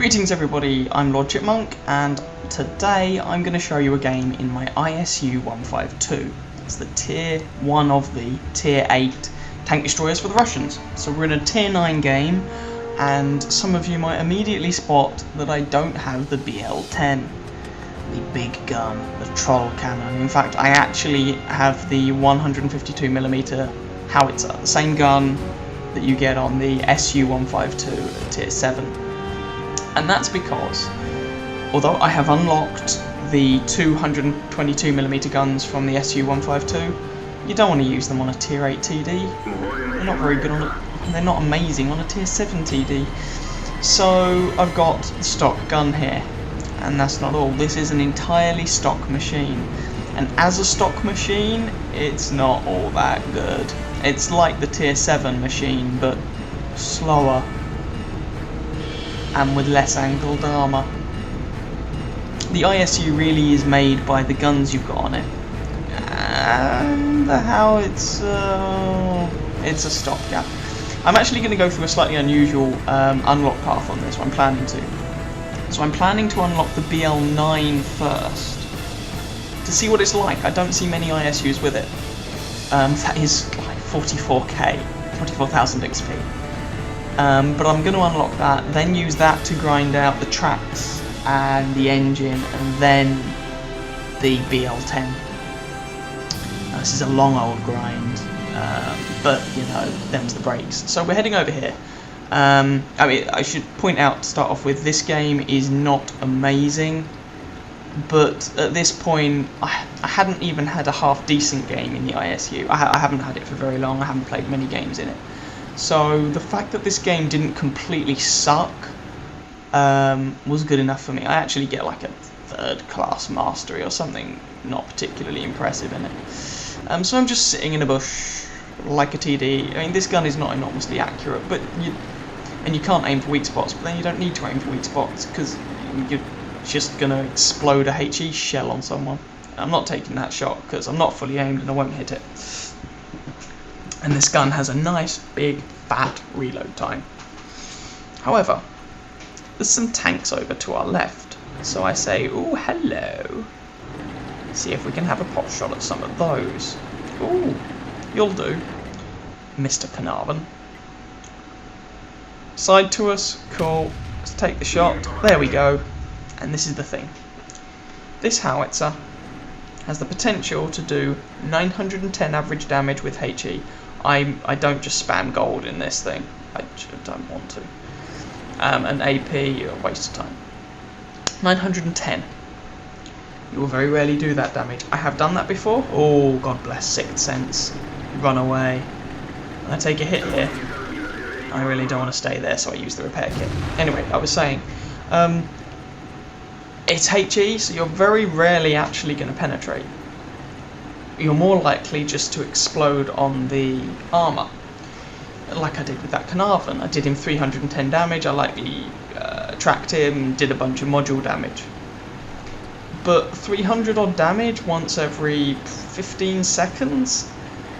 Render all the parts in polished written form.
Greetings everybody, I'm Lord Chipmunk, and today I'm going to show you a game in my ISU-152. It's the Tier 1 of the Tier 8 tank destroyers for the Russians. So we're in a Tier 9 game, and some of you might immediately spot that I don't have the BL-10. The big gun, the troll cannon. In fact, I actually have the 152mm howitzer, the same gun that you get on the SU-152 at Tier 7. And that's because, although I have unlocked the 222mm guns from the SU-152, you don't want to use them on a Tier 8 TD. They're not very good on it. They're not amazing on a Tier 7 TD. So I've got the stock gun here, and that's not all. This is an entirely stock machine, and as a stock machine, it's not all that good. It's like the Tier 7 machine, but slower and with less angled armour. The ISU really is made by the guns you've got on it, and the howitzer, it's a stopgap. I'm actually going to go through a slightly unusual unlock path on this. I'm planning to. So I'm planning to unlock the BL9 first to see what it's like. I don't see many ISUs with it. That is like 44k, 44,000 XP. But I'm going to unlock that, then use that to grind out the tracks and the engine, and then the BL10. This is a long old grind, but you know, them's the breaks. So we're heading over here. I mean, I should point out to start off with, this game is not amazing, but at this point, I hadn't even had a half decent game in the ISU. I haven't had it for very long. I haven't played many games in it. So the fact that this game didn't completely suck was good enough for me. I actually get like a 3rd class mastery or something not particularly impressive in it. So I'm just sitting in a bush like a TD. I mean, this gun is not enormously accurate, but you can't aim for weak spots, but then you don't need to aim for weak spots because you're just going to explode a HE shell on someone. I'm not taking that shot because I'm not fully aimed and I won't hit it. And this gun has a nice, big, fat reload time. However, there's some tanks over to our left, so I say, ooh, hello. See if we can have a pot shot at some of those. Ooh, you'll do, Mr. Carnarvon. Side to us, cool. Let's take the shot. There we go. And this is the thing. This howitzer has the potential to do 910 average damage with HE. I don't just spam gold in this thing. I don't want to. And AP, a waste of time. 910. You will very rarely do that damage. I have done that before. Oh, God bless, 6th sense. Run away. I take a hit here. I really don't want to stay there, so I use the repair kit. Anyway, I was saying, it's HE, so you're very rarely actually going to penetrate. You're more likely just to explode on the armour, like I did with that Carnarvon. I did him 310 damage, I lightly tracked him, did a bunch of module damage. But 300 odd damage once every 15 seconds,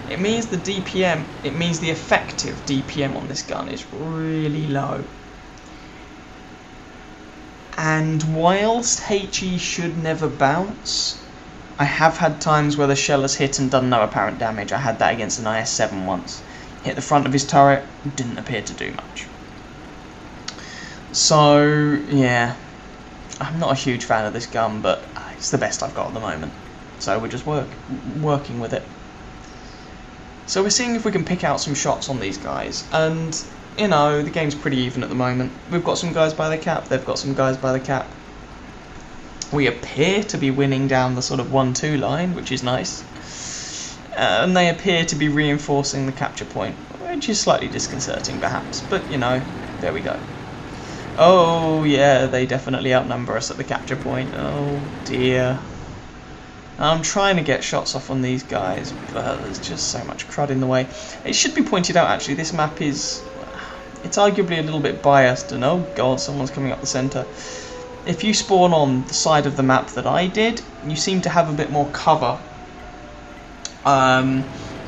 it means the DPM, it means the effective DPM on this gun is really low. And whilst HE should never bounce, I have had times where the shell has hit and done no apparent damage. I had that against an IS-7 once. Hit the front of his turret, didn't appear to do much. So, yeah, I'm not a huge fan of this gun, but it's the best I've got at the moment. So we're just working with it. So we're seeing if we can pick out some shots on these guys, and you know, the game's pretty even at the moment. We've got some guys by the cap, they've got some guys by the cap. We appear to be winning down the sort of 1-2 line, which is nice. And they appear to be reinforcing the capture point, which is slightly disconcerting perhaps, but you know, there we go. Oh yeah, they definitely outnumber us at the capture point. Oh dear. I'm trying to get shots off on these guys, but there's just so much crud in the way. It should be pointed out actually, this map is, it's arguably a little bit biased, and oh god, someone's coming up the centre. If you spawn on the side of the map that I did, you seem to have a bit more cover.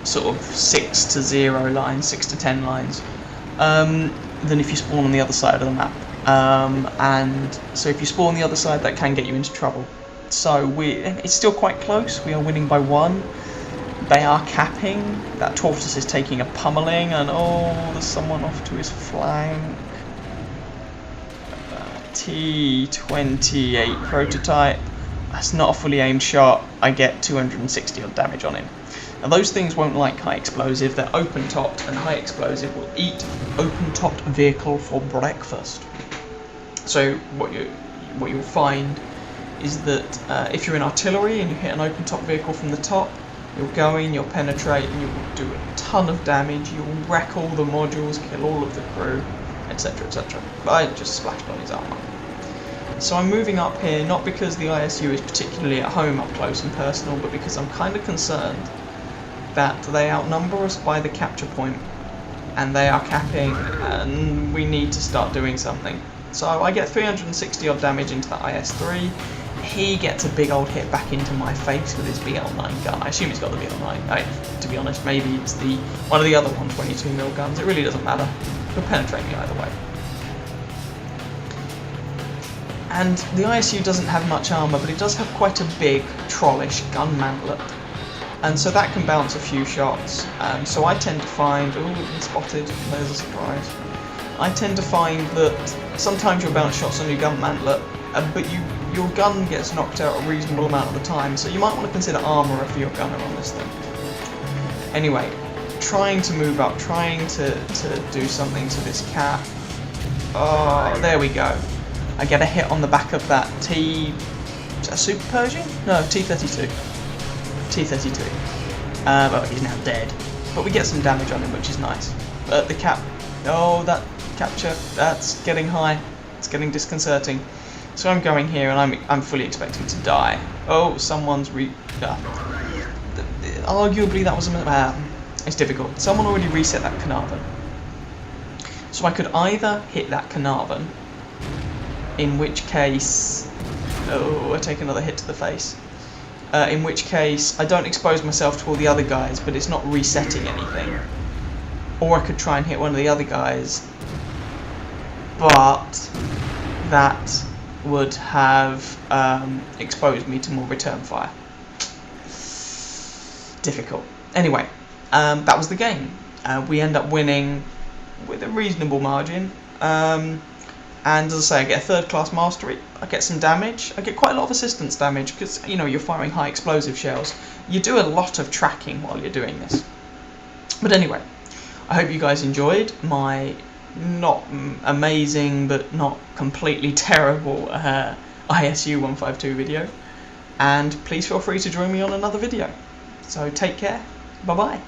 Sort of 6 to 0 lines, 6 to 10 lines, than if you spawn on the other side of the map. and so if you spawn the other side, that can get you into trouble. So it's still quite close. We are winning by 1. They are capping. That tortoise is taking a pummeling, and oh, there's someone off to his flank. T28 prototype. That's not a fully aimed shot. I get 260 odd damage on him. Now those things won't like high explosive. They're open topped, and high explosive will eat open topped vehicle for breakfast. So what you'll find is that if you're in artillery and you hit an open top vehicle from the top, you'll go in, you'll penetrate, and you'll do a ton of damage. You'll wreck all the modules, kill all of the crew, etc, etc. But I just splashed on his armor. So I'm moving up here, not because the ISU is particularly at home up close and personal, but because I'm kind of concerned that they outnumber us by the capture point, and they are capping, and we need to start doing something. So I get 360 odd damage into that IS-3. He gets a big old hit back into my face with his BL-9 gun. I assume he's got the BL-9. To be honest, maybe it's one of the other 122mm guns. It really doesn't matter. He'll penetrate me either way. And the ISU doesn't have much armour, but it does have quite a big, trollish gun mantlet. And so that can bounce a few shots. So I tend to find... Oh, we've been spotted. There's a surprise. I tend to find that sometimes you'll bounce shots on your gun mantlet, but your gun gets knocked out a reasonable amount of the time, so you might want to consider armour for your gunner on this thing. Anyway, trying to move up, trying to do something to this cap. Oh, there we go. I get a hit on the back of that is that a Super Pershing? No, T-32. T-32. Well, he's now dead. But we get some damage on him, which is nice. But the cap... Oh, that capture, that's getting high. It's getting disconcerting. So I'm going here, and I'm fully expecting to die. Oh, someone's arguably that was it's difficult. Someone already reset that Carnarvon. So I could either hit that Carnarvon, in which case... Oh, I take another hit to the face. In which case, I don't expose myself to all the other guys, but it's not resetting anything. Or I could try and hit one of the other guys, but that would have exposed me to more return fire. Difficult. Anyway, that was the game. We end up winning with a reasonable margin. And as I say, I get a 3rd class mastery. I get some damage. I get quite a lot of assistance damage because, you know, you're firing high explosive shells. You do a lot of tracking while you're doing this. But anyway, I hope you guys enjoyed my not amazing but not completely terrible ISU-152 video. And please feel free to join me on another video. So take care. Bye bye.